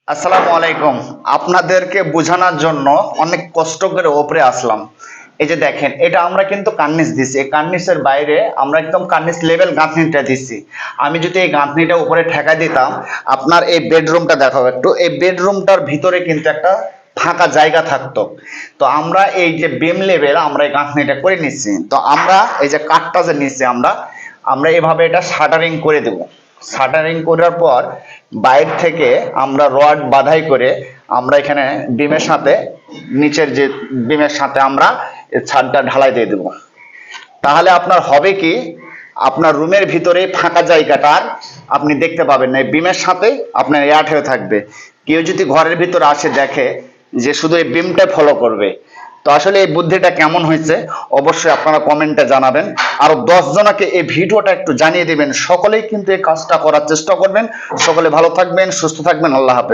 আসসালামু আলাইকুম। আপনাদেরকে বোঝানোর জন্য অনেক কষ্ট করে ওপরে আসলাম। এই যে দেখেন, এটা আমরা কিন্তু কার্নিশ দিছি। এই কার্নিশের বাইরে আমরা একদম কার্নিশ লেভেল গাঁথনিটা দিছি। আমি যদি এই গাঁথনিটা উপরে ঠেকা দিতাম, আপনার এই বেডরুমটা দেখাবো একটু। এই বেডরুমটার ভিতরে কিন্তু একটা ফাঁকা জায়গা থাকতো। তো আমরা এই যে বিম লেভেল আমরা এই গাঁথনিটা করে নিচ্ছি। তো আমরা এই যে কাঠটা যে নিচ্ছি আমরা আমরা এভাবে এটা শাটারিং করে দেবো। শাটারিং করার পর বাইর থেকে আমরা রড বাঁধাই করে আমরা এখানে বিমের সাথে নিচের যে বিমের সাথে আমরা ছাদটা ঢালাই দিয়ে দেবো। তাহলে আপনার হবে কি, আপনার রুমের ভিতরে ফাঁকা জায়গাটা আপনি দেখতে পাবেন না, এই বিমের সাথে আপনার অ্যাড হয়ে থাকবে। কেউ যদি ঘরের ভিতর আসে দেখে যে শুধু এই বিমটা ফলো করবে। তো আসলে এই বুদ্ধিটা কেমন হয়েছে অবশ্যই আপনারা কমেন্টে জানাবেন। আর 10 জনকে এই ভিডিওটা একটু জানিয়ে দিবেন। সকলেই কিন্তু এই কাজটা করার চেষ্টা করবেন। সকলে ভালো থাকবেন, সুস্থ থাকবেন। আল্লাহ হাফেজ।